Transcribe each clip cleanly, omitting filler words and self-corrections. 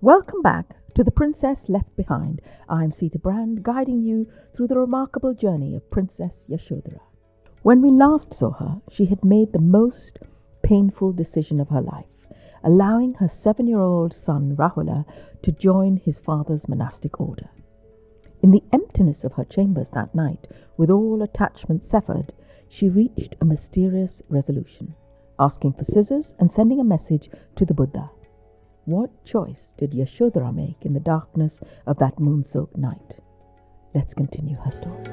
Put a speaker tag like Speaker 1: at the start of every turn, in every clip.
Speaker 1: Welcome back to The Princess Left Behind. I'm Sita Brand, guiding you through the remarkable journey of Princess Yashodhara. When we last saw her, she had made the most painful decision of her life, allowing her 7-year-old son Rahula to join his father's monastic order. In the emptiness of her chambers that night, with all attachments severed, she reached a mysterious resolution, asking for scissors and sending a message to the Buddha. What choice did Yashodhara make in the darkness of that moon-soaked night? Let's continue her story.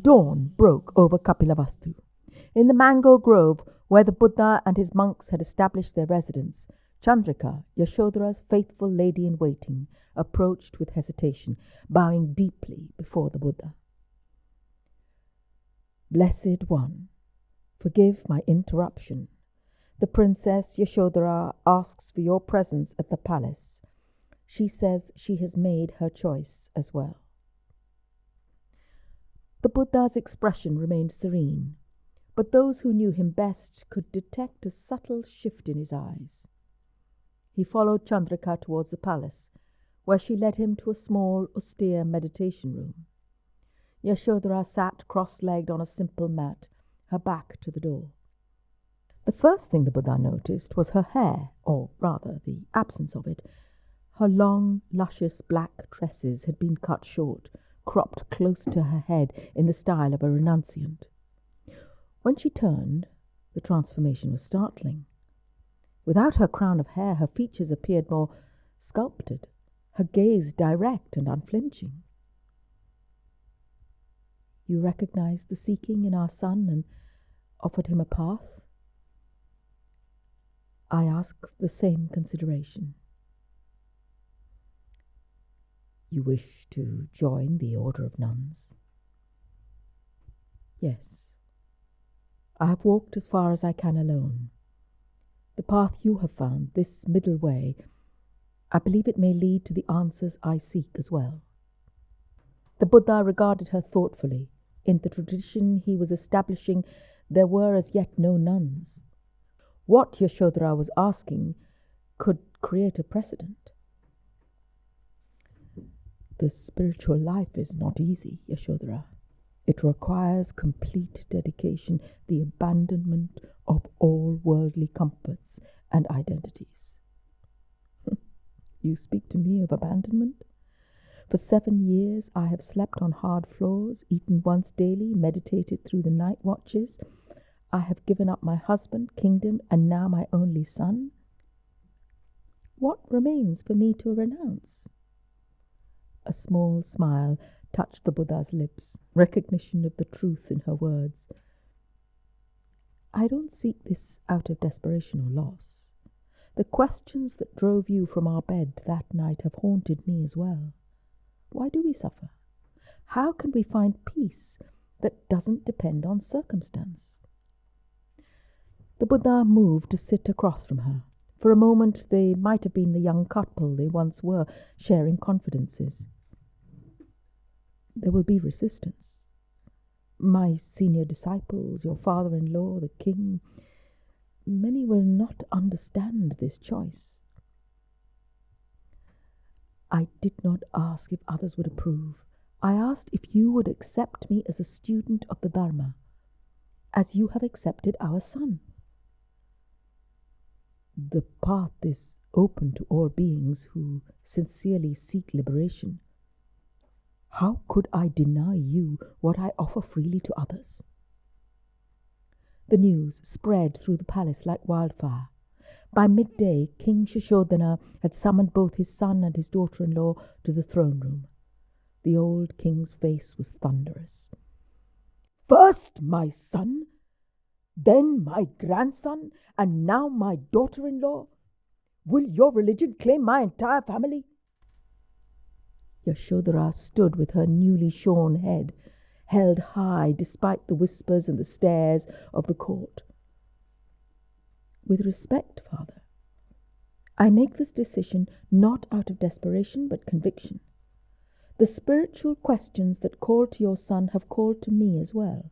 Speaker 1: Dawn broke over Kapilavastu. In the mango grove where the Buddha and his monks had established their residence, Chandrika, Yashodhara's faithful lady-in-waiting, approached with hesitation, bowing deeply before the Buddha. Blessed One, forgive my interruption. The Princess Yashodhara asks for your presence at the palace. She says she has made her choice as well. The Buddha's expression remained serene, but those who knew him best could detect a subtle shift in his eyes. He followed Chandrika towards the palace, where she led him to a small, austere meditation room. Yashodhara sat cross-legged on a simple mat, her back to the door. The first thing the Buddha noticed was her hair, or rather the absence of it. Her long, luscious black tresses had been cut short, cropped close to her head in the style of a renunciant. When she turned, the transformation was startling. Without her crown of hair, her features appeared more sculpted, her gaze direct and unflinching. You recognized the seeking in our son and offered him a path? I ask the same consideration. You wish to join the order of nuns? Yes. I have walked as far as I can alone. The path you have found, this middle way, I believe it may lead to the answers I seek as well. The Buddha regarded her thoughtfully. In the tradition he was establishing, there were as yet no nuns. What Yashodhara was asking could create a precedent. The spiritual life is not easy, Yashodhara. It requires complete dedication, the abandonment of all worldly comforts and identities. You speak to me of abandonment? For 7 years I have slept on hard floors, eaten once daily, meditated through the night watches. I have given up my husband, kingdom, and now my only son. What remains for me to renounce? A small smile touched the Buddha's lips, recognition of the truth in her words. I don't seek this out of desperation or loss. The questions that drove you from our bed that night have haunted me as well. Why do we suffer? How can we find peace that doesn't depend on circumstance? The Buddha moved to sit across from her. For a moment they might have been the young couple they once were, sharing confidences. There will be resistance. My senior disciples, your father-in-law, the king, many will not understand this choice. I did not ask if others would approve. I asked if you would accept me as a student of the Dharma, as you have accepted our son. The path is open to all beings who sincerely seek liberation. How could I deny you what I offer freely to others? The news spread through the palace like wildfire. By midday, King Yashodhara had summoned both his son and his daughter-in-law to the throne room. The old king's face was thunderous. First my son, then my grandson, and now my daughter-in-law? Will your religion claim my entire family? Yashodhara stood with her newly shorn head held high despite the whispers and the stares of the court. With respect, Father, I make this decision not out of desperation but conviction. The spiritual questions that called to your son have called to me as well.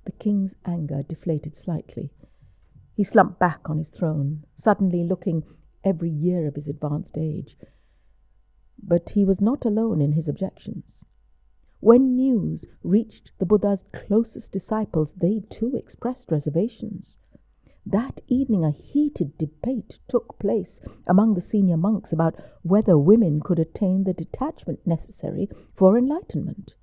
Speaker 1: The king's anger deflated slightly. He slumped back on his throne, suddenly looking every year of his advanced age. But he was not alone in his objections. When news reached the Buddha's closest disciples, they too expressed reservations. That evening a heated debate took place among the senior monks about whether women could attain the detachment necessary for enlightenment.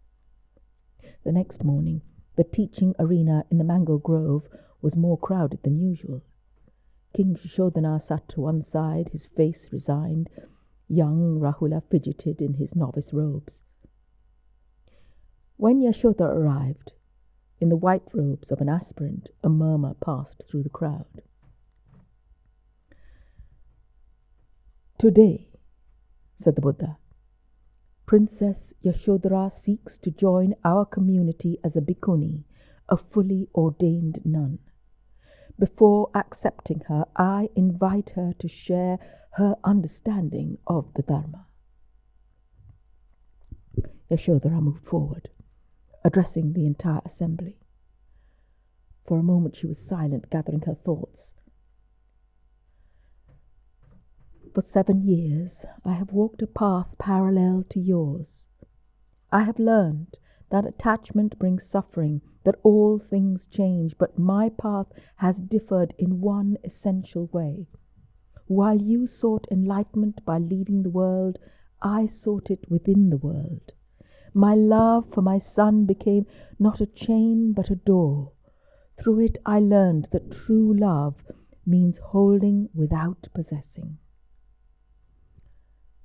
Speaker 1: The next morning, the teaching arena in the mango grove was more crowded than usual. King Yashodhara sat to one side, his face resigned. Young Rahula fidgeted in his novice robes. When Yashodhara arrived, in the white robes of an aspirant, a murmur passed through the crowd. "Today," said the Buddha, "Princess Yashodhara seeks to join our community as a bhikkhuni, a fully ordained nun. Before accepting her, I invite her to share her understanding of the Dharma." Yashodhara moved forward, addressing the entire assembly. For a moment she was silent, gathering her thoughts. "For 7 years I have walked a path parallel to yours. I have learned that attachment brings suffering, that all things change, but my path has differed in one essential way. While you sought enlightenment by leaving the world, I sought it within the world. My love for my son became not a chain but a door. Through it I learned that true love means holding without possessing."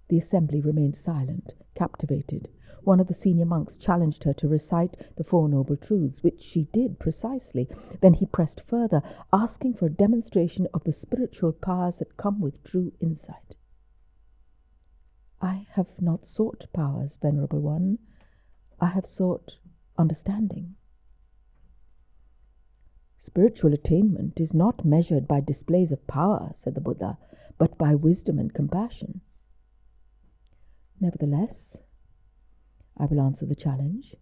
Speaker 1: The assembly remained silent, captivated. One of the senior monks challenged her to recite the Four Noble Truths, which she did precisely. Then he pressed further, asking for a demonstration of the spiritual powers that come with true insight. "I have not sought powers, Venerable One. I have sought understanding." "Spiritual attainment is not measured by displays of power," said the Buddha, "but by wisdom and compassion." "Nevertheless, I will answer the challenge."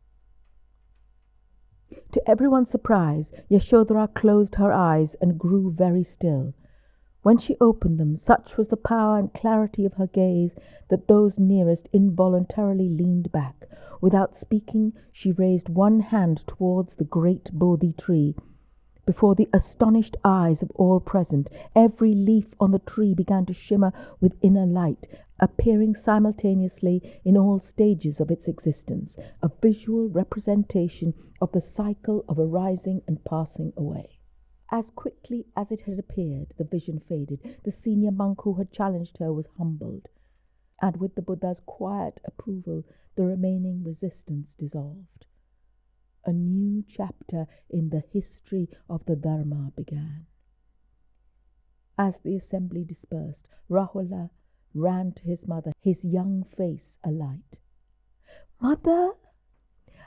Speaker 1: To everyone's surprise, Yashodhara closed her eyes and grew very still. When she opened them, such was the power and clarity of her gaze that those nearest involuntarily leaned back. Without speaking, she raised one hand towards the great Bodhi tree. Before the astonished eyes of all present, every leaf on the tree began to shimmer with inner light, appearing simultaneously in all stages of its existence, a visual representation of the cycle of arising and passing away. As quickly as it had appeared, the vision faded. The senior monk who had challenged her was humbled, and with the Buddha's quiet approval, the remaining resistance dissolved. A new chapter in the history of the Dharma began. As the assembly dispersed, Rahula ran to his mother, his young face alight. "Mother,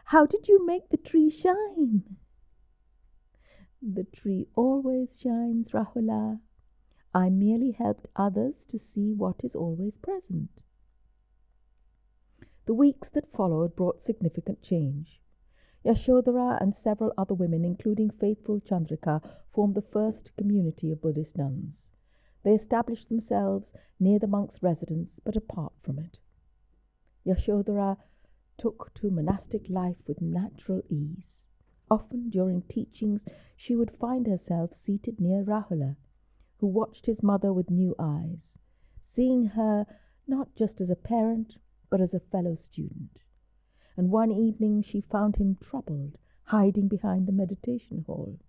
Speaker 1: how did you make the tree shine?" "The tree always shines, Rahula. I merely helped others to see what is always present." The weeks that followed brought significant change. Yashodhara and several other women, including faithful Chandrika, formed the first community of Buddhist nuns. They established themselves near the monk's residence, but apart from it. Yashodhara took to monastic life with natural ease. Often during teachings, she would find herself seated near Rahula, who watched his mother with new eyes, seeing her not just as a parent, but as a fellow student. And one evening she found him troubled, hiding behind the meditation hall.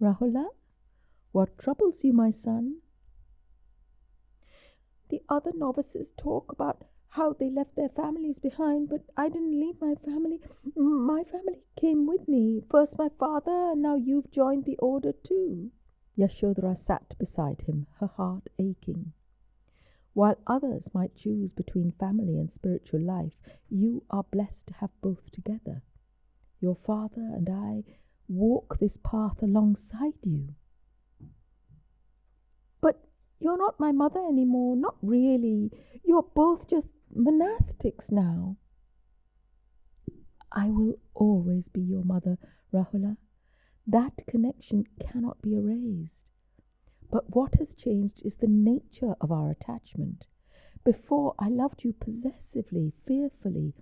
Speaker 1: "Rahula, what troubles you, my son?" "The other novices talk about how they left their families behind, but I didn't leave my family. My family came with me. First my father, and now you've joined the order too." Yashodhara sat beside him, her heart aching. "While others might choose between family and spiritual life, you are blessed to have both together. Your father and I walk this path alongside you." "But you're not my mother anymore, not really. You're both just monastics now. I will always be your mother, Rahula. That connection cannot be erased. But what has changed is the nature of our attachment. Before, I loved you possessively, fearfully.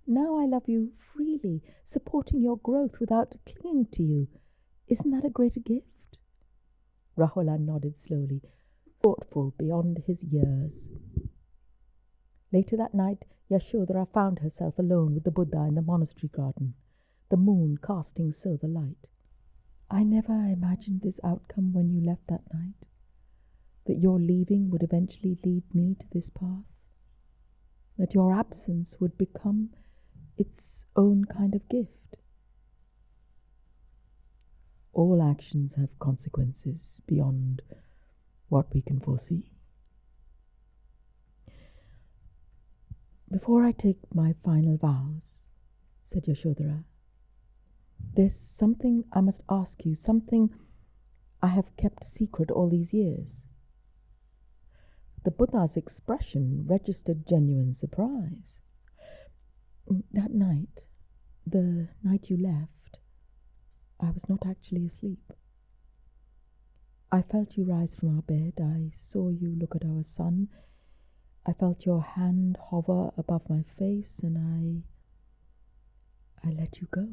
Speaker 1: Now I love you freely, supporting your growth without clinging to you. Isn't that a greater gift? Rahula nodded slowly, thoughtful beyond his years. Later that night, Yashodhara found herself alone with the Buddha in the monastery garden, the moon casting silver light. I never imagined this outcome when you left that night, that your leaving would eventually lead me to this path, that your absence would become its own kind of gift. All actions have consequences beyond what we can foresee. Before I take my final vows, said Yashodhara, there's something I must ask you, something I have kept secret all these years. The Buddha's expression registered genuine surprise. That night, the night you left, I was not actually asleep. I felt you rise from our bed. I saw you look at our son. I felt your hand hover above my face, and I let you go.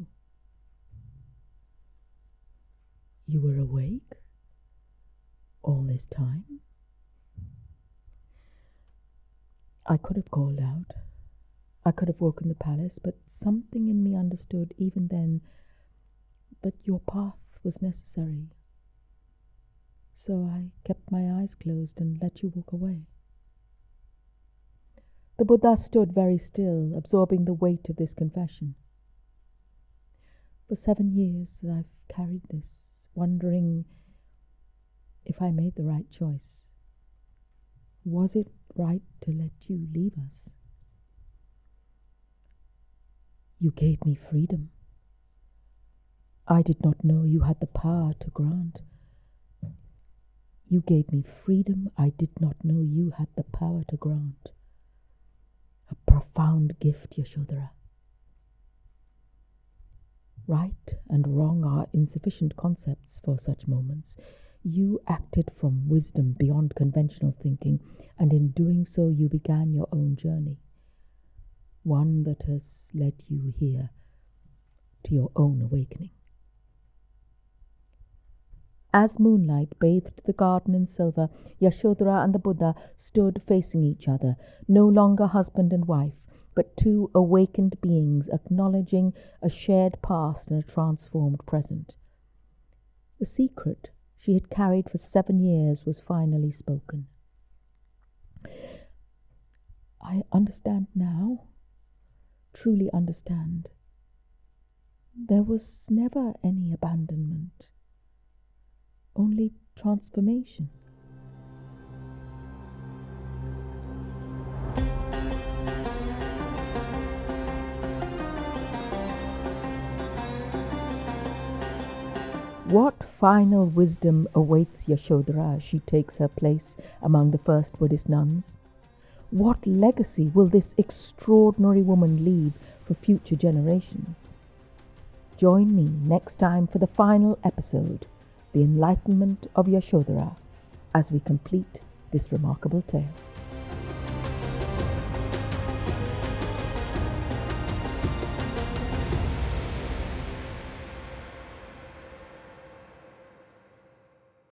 Speaker 1: You were awake all this time? I could have called out. I could have woken the palace, but something in me understood even then that your path was necessary. So I kept my eyes closed and let you walk away. The Buddha stood very still, absorbing the weight of this confession. For 7 years I've carried this, wondering if I made the right choice. Was it right to let you leave us? You gave me freedom. I did not know you had the power to grant. You gave me freedom I did not know you had the power to grant. A profound gift, Yashodhara. Right and wrong are insufficient concepts for such moments. You acted from wisdom beyond conventional thinking, and in doing so you began your own journey, one that has led you here to your own awakening. As moonlight bathed the garden in silver, Yashodhara and the Buddha stood facing each other, no longer husband and wife, but two awakened beings acknowledging a shared past and a transformed present. The secret she had carried for 7 years was finally spoken. I understand now, truly understand. There was never any abandonment, only transformation. What final wisdom awaits Yashodhara as she takes her place among the first Buddhist nuns? What legacy will this extraordinary woman leave for future generations? Join me next time for the final episode, The Enlightenment of Yashodhara, as we complete this remarkable tale.